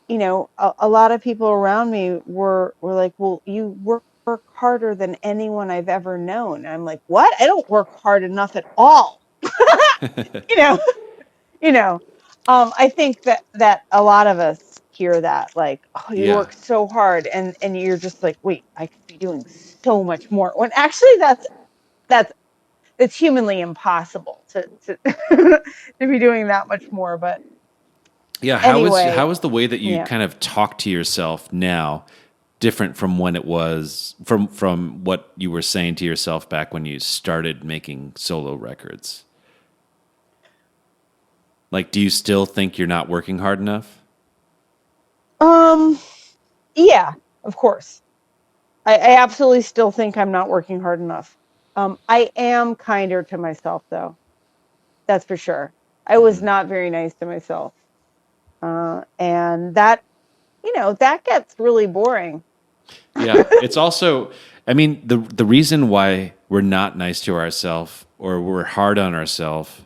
a lot of people around me were like, well, you work harder than anyone I've ever known. And I'm like, what? I don't work hard enough at all. you know, I think that a lot of us hear that, like, oh, you Yeah. work so hard, and you're just like, wait, I could be doing so much more. When actually that's humanly impossible to to be doing that much more. But Yeah, anyway, how is the way that you yeah. kind of talk to yourself now different from when it was from what you were saying to yourself back when you started making solo records? Like, do you still think you're not working hard enough? Yeah, of course. I absolutely still think I'm not working hard enough. I am kinder to myself, though. That's for sure. I was not very nice to myself. And that, that gets really boring. Yeah, it's also, I mean, the reason why we're not nice to ourselves or we're hard on ourselves,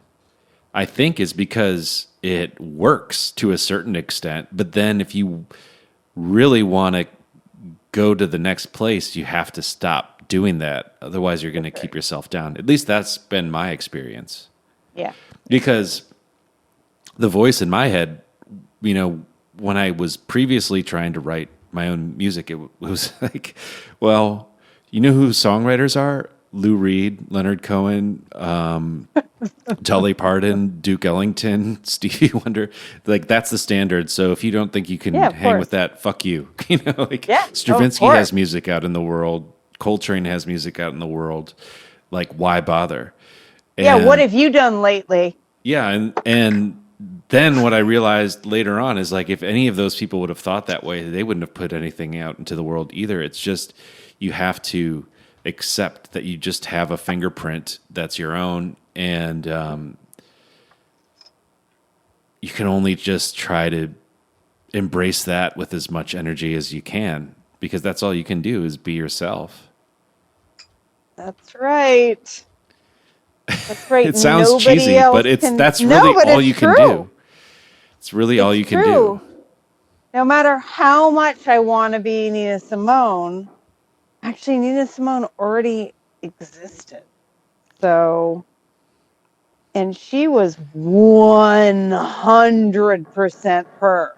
I think, is because it works to a certain extent. But then if you really want to go to the next place, you have to stop doing that. Otherwise, you're going to keep yourself down. At least that's been my experience. Yeah. Because the voice in my head, when I was previously trying to write my own music, it was like, well, you know who songwriters are? Lou Reed, Leonard Cohen, Dolly Parton, Duke Ellington, Stevie Wonder. Like, that's the standard. So if you don't think you can hang with that, fuck you. Stravinsky has music out in the world. Coltrane has music out in the world. Like, why bother? And, what have you done lately? Yeah, and then what I realized later on is, like, if any of those people would have thought that way, they wouldn't have put anything out into the world either. It's just you have to accept that you just have a fingerprint that's your own, and you can only just try to embrace that with as much energy as you can. because that's all you can do is be yourself. That's right. That's right. It sounds Nobody cheesy, else but can. that's No, really but all it's you can true. do. It's really all you can true. do. No matter how much I want to be Nina Simone, actually Nina Simone already existed. So, and she was 100% her.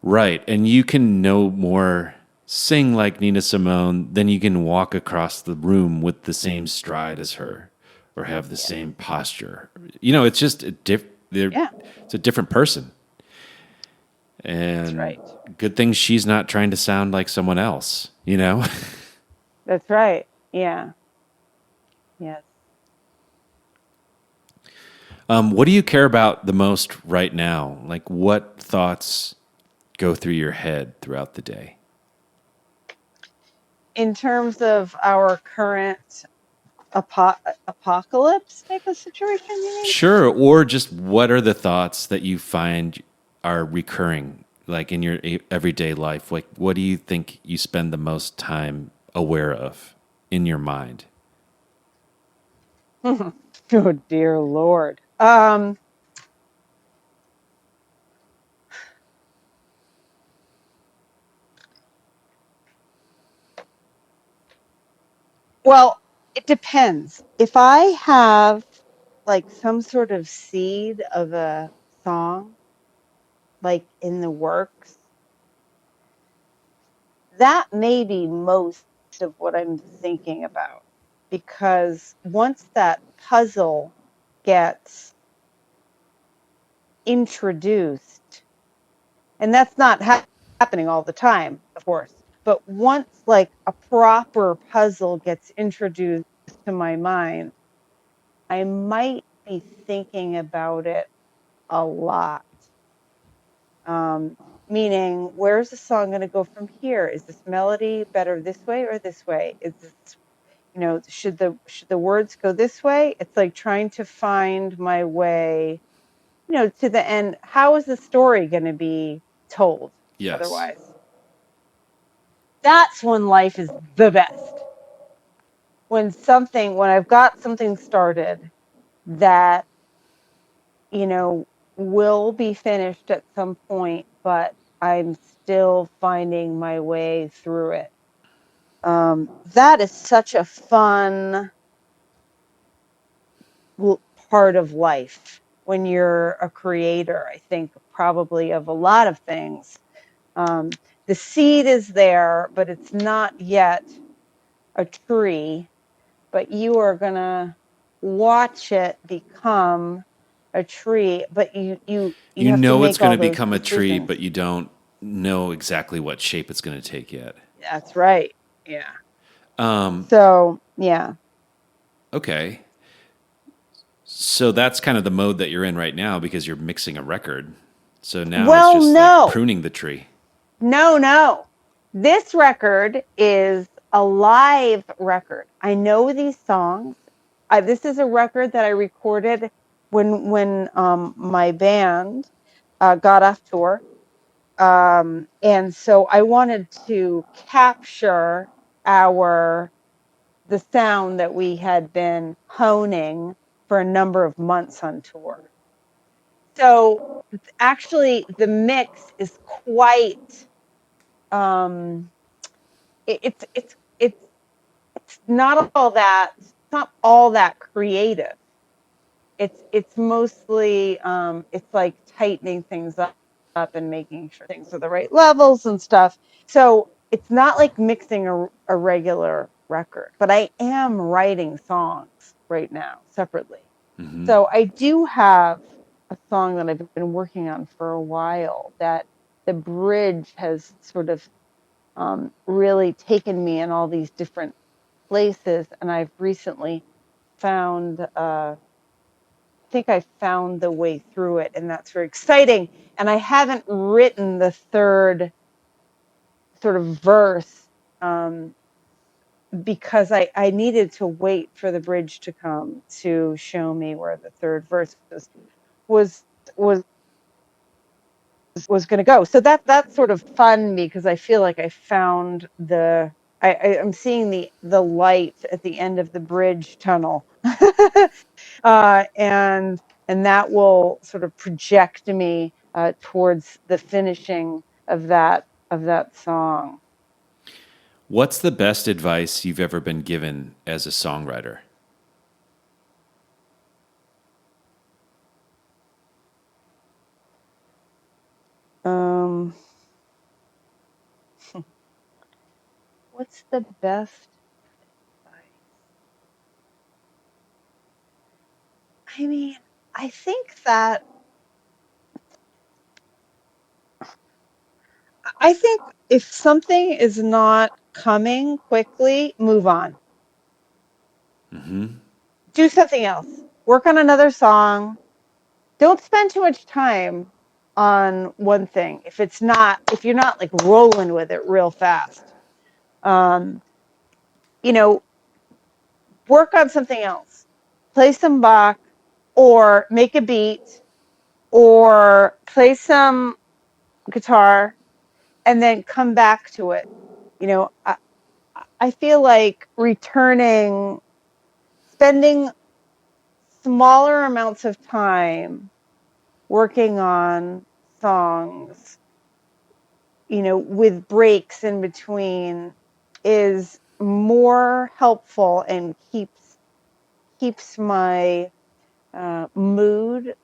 Right. And you can no more sing like Nina Simone than you can walk across the room with the same stride as her or have the same posture. It's just it's a different person. And That's right. good thing she's not trying to sound like someone else, That's right. Yeah. Yes. What do you care about the most right now? Like, what thoughts go through your head throughout the day? In terms of our current apocalypse type of situation, you mean? Sure. Or just what are the thoughts that you find are recurring, like in your everyday life? Like, what do you think you spend the most time aware of in your mind? Oh, dear Lord. Well, it depends. If I have like some sort of seed of a song, like in the works, that may be most of what I'm thinking about. Because once that puzzle gets introduced, and that's not happening all the time, of course, but once like a proper puzzle gets introduced to my mind, I might be thinking about it a lot. Meaning, where's the song going to go from here? Is this melody better this way or this way? Is this, should the words go this way? It's like trying to find my way, to the end. How is the story going to be told? Yes. Otherwise, that's when life is the best. When I've got something started that, will be finished at some point, but I'm still finding my way through it. That is such a fun part of life when you're a creator, I think probably of a lot of things. The seed is there, but it's not yet a tree, but you are going to watch it become a tree, but you have to make it's going all to those become a tree, decisions. but you don't know exactly what shape it's going to take yet. That's right. Yeah. So, yeah. Okay. So that's kind of the mode that you're in right now because you're mixing a record. So now it's just like pruning the tree. No. This record is a live record. I know these songs. This is a record that I recorded when my band got off tour. And so I wanted to capture the sound that we had been honing for a number of months on tour. So actually the mix is quite it's not all that creative. It's mostly it's like tightening things up and making sure things are the right levels and stuff. So it's not like mixing a regular record, but I am writing songs right now separately. Mm-hmm. So I do have a song that I've been working on for a while that the bridge has sort of really taken me in all these different places, and I've recently found I think I found the way through it, and that's very exciting. And I haven't written the third sort of verse because I needed to wait for the bridge to come to show me where the third verse was was going to go. So that's sort of fun because I feel like I found I'm seeing the light at the end of the bridge tunnel, and that will sort of project me towards the finishing of that song. What's the best advice you've ever been given as a songwriter? What's the best advice? I mean, I think if something is not coming quickly, move on. Do something else. Work on another song. Don't spend too much time on one thing if you're not like rolling with it real fast. Work on something else. Play some Bach, or make a beat, or play some guitar, and then come back to it. I feel like spending smaller amounts of time working on songs, with breaks in between, is more helpful and keeps my mood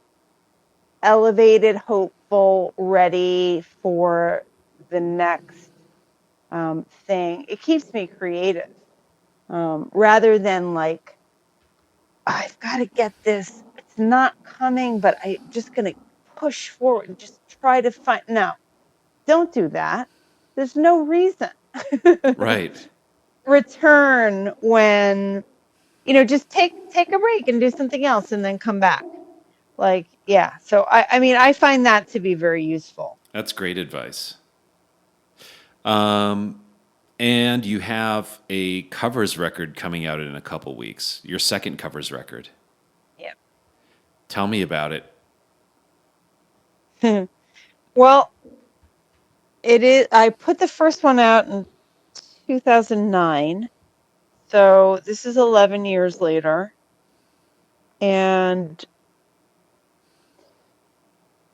elevated, hopeful, ready for the next thing. It keeps me creative, rather than like, I've got to get this. It's not coming, but I'm just going to push forward and just try to find. No, don't do that. There's no reason. Right. Return when, just take a break and do something else and then come back. Like, yeah. So I mean, I find that to be very useful. That's great advice. And you have a covers record coming out in a couple weeks. Your second covers record. Yeah. Tell me about it. Well, it is. I put the first one out in 2009. So this is 11 years later. And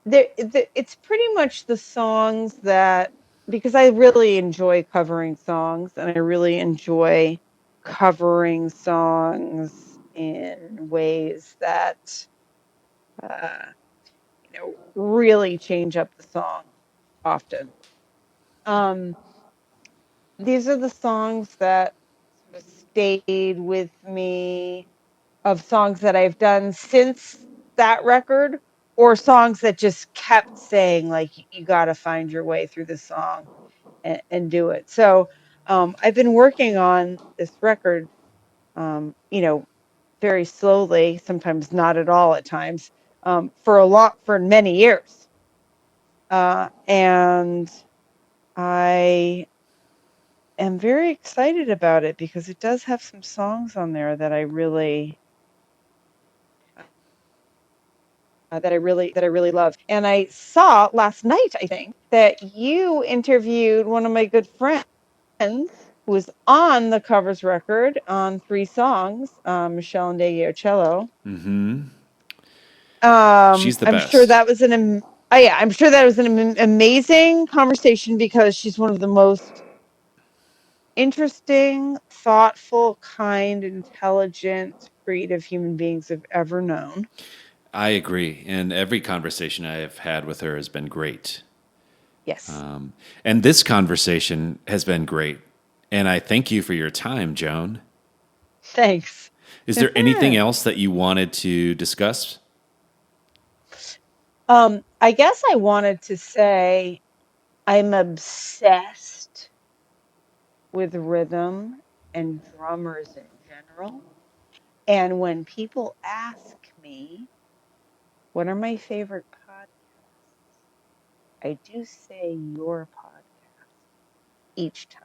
it's pretty much the songs that, because I really enjoy covering songs, and I really enjoy covering songs in ways that really change up the song often. These are the songs that sort of stayed with me, of songs that I've done since that record, or songs that just kept saying, like, you got to find your way through the song and do it. So I've been working on this record, very slowly, sometimes not at all at times, for many years. And I am very excited about it because it does have some songs on there that I really love. And I saw last night, I think, that you interviewed one of my good friends who was on the covers record on 3 songs, Michelle and Cello. She's the I'm best. sure that was I'm sure that was an amazing conversation, because she's one of the most interesting, thoughtful, kind, intelligent, creative human beings I've ever known. I agree. And every conversation I have had with her has been great. Yes. And this conversation has been great. And I thank you for your time, Joan. Thanks. Is there anything else that you wanted to discuss? I guess I wanted to say I'm obsessed with rhythm and drummers in general. And when people ask me, what are my favorite podcasts, I do say your podcast each time.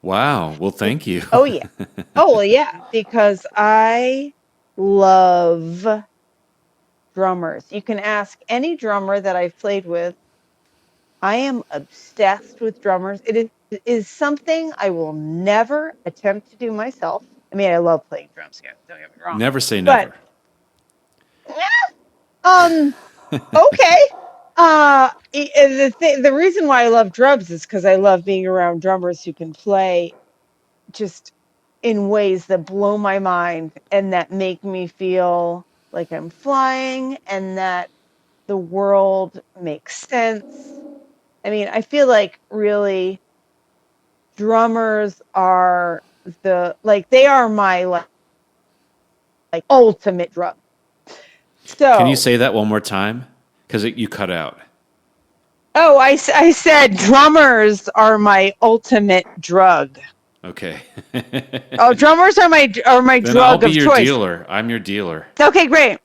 Wow. Well, thank you. Oh, yeah. Oh, well, yeah. Because I love drummers. You can ask any drummer that I've played with I am obsessed with drummers. It is something I will never attempt to do myself. I mean, I love playing drums. Don't get me wrong. Never say never. Okay. The reason why I love drums is because I love being around drummers who can play just in ways that blow my mind and that make me feel like I'm flying and that the world makes sense. I mean, I feel like really drummers are they are my like ultimate drug. So Can you say that one more time? Because you cut out. Oh, I said drummers are my ultimate drug. Okay. Oh, drummers are my Then drug I'll be of your choice. dealer. I'm your dealer. Okay, great.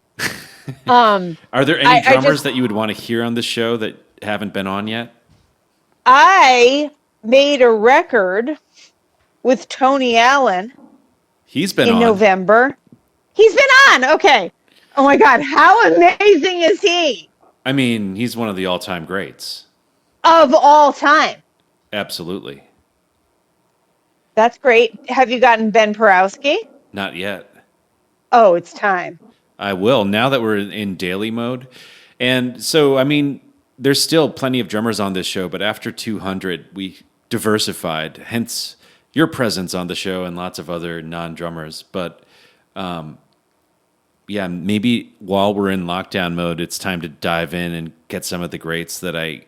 Are there any drummers that you would want to hear on the show that haven't been on yet? I made a record with Tony Allen. He's been in on. November. He's been on. Okay. Oh my God, how amazing is he? I mean, he's one of the all-time greats. Of all time. Absolutely. That's great. Have you gotten Ben Porowski? Not yet. Oh, it's time. I will, now that we're in daily mode. And so, I mean, there's still plenty of drummers on this show, but after 200, we diversified, hence your presence on the show and lots of other non-drummers. But yeah, maybe while we're in lockdown mode, it's time to dive in and get some of the greats that I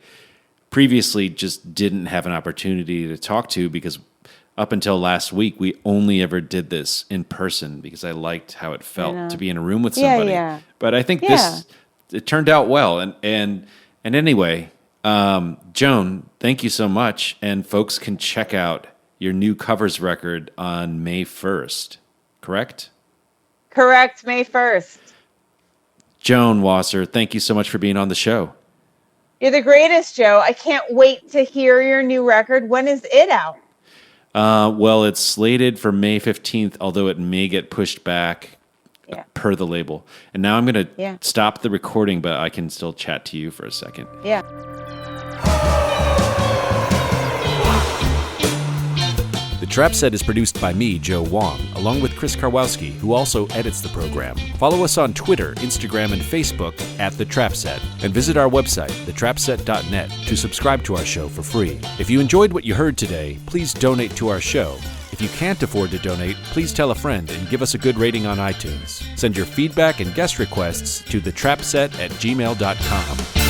previously just didn't have an opportunity to talk to, because up until last week, we only ever did this in person because I liked how it felt to be in a room with somebody. Yeah. But I think it turned out well. And anyway, Joan, thank you so much. And folks can check out your new covers record on May 1st, correct? Correct, May 1st. Joan Wasser, thank you so much for being on the show. You're the greatest, Joe. I can't wait to hear your new record. When is it out? Well, it's slated for May 15th, although it may get pushed back per the label. And now I'm going to stop the recording, but I can still chat to you for a second. Yeah. The Trap Set is produced by me, Joe Wong, along with Chris Karwowski, who also edits the program. Follow us on Twitter, Instagram, and Facebook at The Trap Set, and visit our website, thetrapset.net, to subscribe to our show for free. If you enjoyed what you heard today, please donate to our show. If you can't afford to donate, please tell a friend and give us a good rating on iTunes. Send your feedback and guest requests to thetrapset@gmail.com.